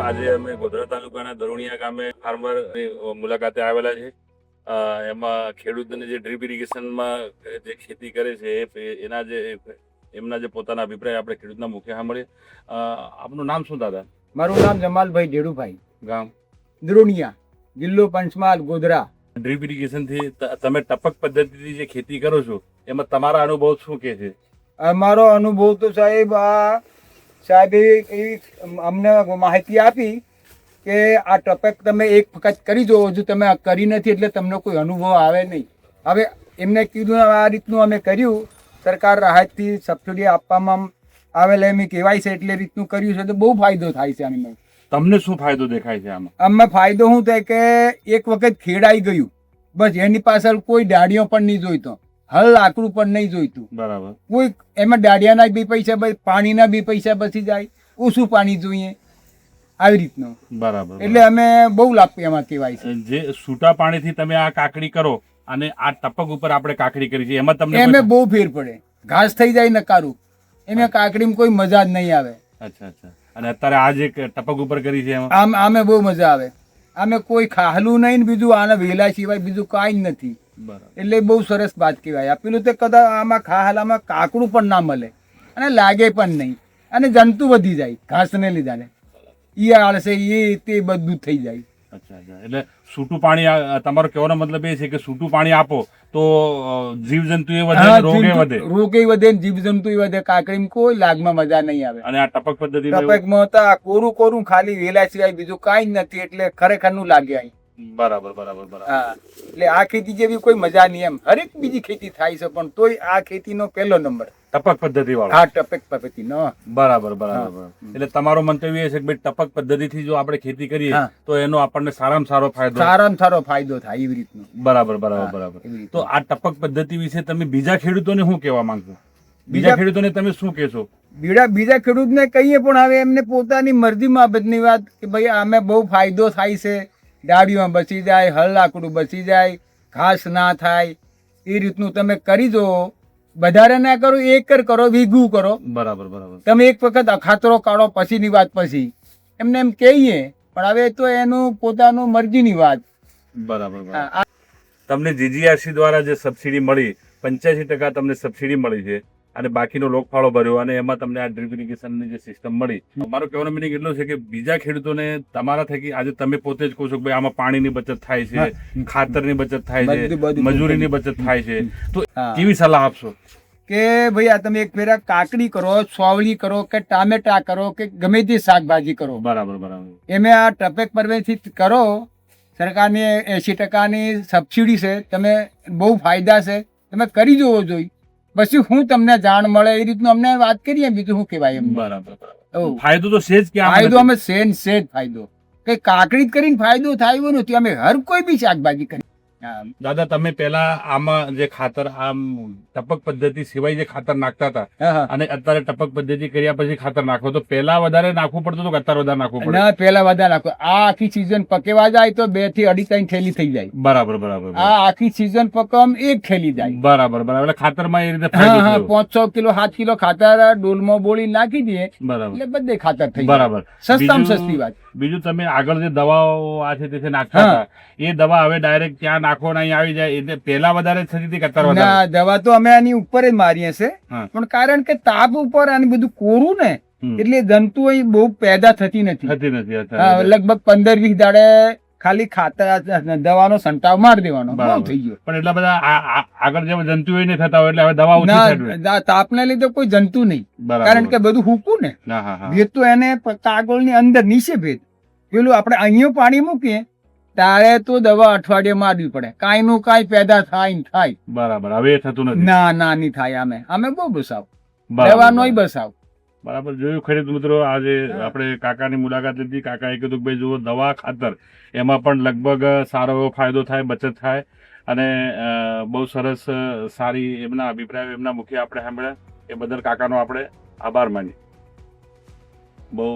આજે અમે ગોધરા તાલુકાના દરોણિયા ગામે ફાર્મર મુલાકાતે આવેલા છે. એમાં ખેડૂતોને જે ડ્રીપ ઇરિગેશનમાં જે ખેતી કરે છે એમના જે પોતાના અભિપ્રાય આપણે ખેડૂતના મુખ્ય સાંભળીએ. આપનું નામ શું દાદા? મારું નામ જમાલભાઈ ઢેડુભાઈ, ગામ દરોણિયા, જિલ્લો પંચમહાલ, ગોધરા. ડ્રીપ ઇરિગેશનથી તમે ટપક પદ્ધતિથી જે ખેતી કરો છો એમાં તમારા અનુભવ શું કે છે? અમારો અનુભવ તો સાહેબે એવી અમને માહિતી આપી કે આ ટપક તમે એક વખત કરી દો, હજુ તમે આ કરી નથી એટલે તમને કોઈ અનુભવ આવે નહીં. હવે એમને કીધું આ રીતનું અમે કર્યું, સરકાર રાહતથી સબસિડી આપવામાં આવેલા એમ કહેવાય છે એટલે રીતનું કર્યું છે તો બહુ ફાયદો થાય છે આની. તમને શું ફાયદો દેખાય છે આમાં? અમે ફાયદો શું થાય કે એક વખત ખેડાઈ ગયું, બસ એની પાછળ કોઈ દાડીઓ પણ નહીં જોઈતો, હલ લાકડું પણ નહીં જોઈતું. બરાબર. કોઈ એમાં દાડિયાના બી પૈસા, પાણીના બી પૈસા બચી જાય, ઓછું પાણી જોઈએ આવી રીતનું. બરાબર. એટલે અમે બહુ લાભ એમાં કહેવાય છે. જે છૂટા પાણીથી તમે આ કાકડી કરો અને આ ટપક ઉપર આપણે કાકડી કરી છે એમાં તમને એમે બહુ ફેર પડે, ઘાસ થઈ જાય નકારું, એમાં કાકડીમાં કોઈ મજા જ નહીં આવે. અચ્છા અચ્છા. અને અત્યારે આ જે ટપક ઉપર કરી છે એમાં આમે બહુ મજા આવે. આમે કોઈ ખાહલું નહીં ને બીજું આના વેલા સિવાય બીજું કાંઈ જ નથી. એટલે બહુ સરસ વાત કહેવાય. પેલું તો કદાચ આમાં ખાહલામાં કાકડું પણ ના મળે અને લાગે પણ નહીં, અને જંતુ વધી જાય ઘાસને લીધે, ઈયાળ છે એ તે બધું થઈ જાય. અચ્છા અચ્છા. એટલે છૂટું પાણી, તમારો કહેવાનો મતલબ એ છે કે છૂટું પાણી આપો તો જીવજંતુ એ વધે, રોગે વધે, જીવજંતુ વધે, કાકડીમાં કોઈ લાગમાં મજા નહીં આવે. અને આ ટપક પદ્ધતિ ટપકમાં તો કોરું કોરું ખાલી વેલા સિવાય બીજું કાંઈ જ નથી, એટલે ખરેખર નું લાગે અહીં. બરાબર બરાબર બરાબર. હા, એટલે આ ખેતી જેવી કોઈ મજા નહીં. એમ હરેક બીજી ખેતી થાય છે પણ તોય આ ખેતીનો પહેલો નંબર ટપક પદ્ધતિ વાળો. હા, ટપક પદ્ધતિ નો. બરાબર બરાબર. એટલે તમારો મંતવ્ય એ છે કે ભાઈ ટપક પદ્ધતિથી જો આપણે ખેતી કરીએ તો એનો આપણને સારામાં સારો ફાયદો થાય એવી રીતનો. બરાબર બરાબર બરાબર. તો આ ટપક પદ્ધતિ વિશે તમે બીજા ખેડૂતોને શું કહેવા માંગશો? બીજા ખેડૂતોને તમે શું કહેશો? બીજા ખેડૂતને કહીએ પણ હવે એમને પોતાની મરજીમાં બધી વાત કે ભાઈ આમે બહુ ફાયદો થાય છે, ડાળીમાં બચી જાય, હળ લાકડું બચી જાય, ઘાસ ના થાય, એ રીતનું તમે કરી દો. વધારે ના કરો, એકર કરો, વીઘું કરો. બરાબર બરાબર. તમે એક વખત અખાતરો કાઢો પછીની વાત પછી એમને એમ કહીએ, પણ હવે તો એનું પોતાનું મરજીની વાત. બરાબર. તમને જીજીઆરસી દ્વારા જે સબસિડી મળી 85% તમને સબસિડી મળી છે અને બાકીનો લોકફાળો ભર્યો અને એમાં તમને આ ડ્રીપ ઇરિગેશનની જે સિસ્ટમ મળી. મારો કહેવાનો મિનિંગ એટલો છે કે બીજા ખેડૂતોને તમારા થકી આજે તમે પોતે જ કહો છો કે ભાઈ આમાં પાણીની બચત થાય છે, ખાતરની બચત થાય છે, મજૂરીની બચત થાય છે, તો કેવી સલાહ આપશો? કે ભાઈ આ તમે એક ફેરા કાકડી કરો, સોવળી કરો કે ટામેટા કરો કે ગમે તે શાકભાજી કરો. બરાબર બરાબર. એમે આ ટપક પદ્ધતિ કરો, સરકારની 80% સબસિડી છે, તમે બહુ ફાયદા છે, તમે કરી જોવો જોઈએ. પછી હું તમને જાણ મળે એ રીતનું અમને વાત કરીએ, બીજું શું કહેવાય એમ. બરાબર. ફાયદો તો છે જ કે ફાયદો અમે સેજ ફાયદો કે કાકડી કરીને ફાયદો થાય એવો નથી. અમે હર કોઈ બી શાકભાજી કરી. દાદા, તમે પેલા આમાં જે ખાતર આમ ટપક પદ્ધતિ સિવાય જે ખાતર નાખતા હતા અને અત્યારે ટપક પદ્ધતિ કર્યા પછી ખાતર નાખો તો પેલા વધારે નાખવું પડતું હતું કે અત્યારે વધારે નાખવું પડે? ના, પેલા વધારે નાખો. આ આખી સીઝન પકેવા જાય તો 2 થી 2.5 થેલી થઈ જાય. બરાબર બરાબર. આ આખી સીઝન પકવામાં 1 થેલી જાય. બરાબર બરાબર. એટલે ખાતરમાં એ રીતે ફાયદો થયો. 500 કિલો 7 કિલો ખાતર ડોલમાં બોળી નાખી દઈએ. બરાબર. એટલે બધે ખાતર થઈ બરાબર. સસ્તામાં સસ્તી વાત. બીજું તમે આગળ જે દવાઓ આ છે તે નાખતા હતા, એ દવા હવે ડાયરેક્ટ ત્યાં નાખો નહીં આવી જાય, એટલે પેલા વધારે થતી હતી કે અત્યારે વધારે? દવા તો અમે આની ઉપર જ મારીએ છે, પણ કારણ કે તાપ ઉપર આની બધું કોરું ને એટલે જંતુ અહીં બહુ પેદા થતી નથી. લગભગ 15-20 દાડે ખાલી ખાતર દવાનો સંટાવ મારી દેવાનો, બહુ થઈ ગયો. પણ એટલા બધા આગળ જે જંતુ નહીં થતા હોય એટલે હવે દવા ઓછી. તાપને લીધે કોઈ જંતુ નહીં, કારણ કે બધું હૂકું ને ભેદ તો એને કાગળ ની અંદર નીચે ભેદ. પેલું આપણે અહીંયા પાણી મૂકીએ તારે તો દવા અઠવાડિયે મારવી પડે, કાંઈ નું કાંઈ પેદા થાય. બરાબર. હવે થતું નથી. ના નહીં થાય. અમે બહુ બસાવ, દવાનો બસાવ. બરાબર. જોયું ખેડૂત મિત્રો, આજે આપણે કાકાની મુલાકાત લીધી. કાકાએ કીધું કે ભાઈ જુઓ, દવા ખાતર એમાં પણ લગભગ સારો એવો ફાયદો થાય, બચત થાય અને બહુ સરસ સારી એમના અભિપ્રાય, એમના મુખ્ય આપણે સાંભળ્યા. એ બદલ કાકાનો આપણે આભાર માનીએ. બહુ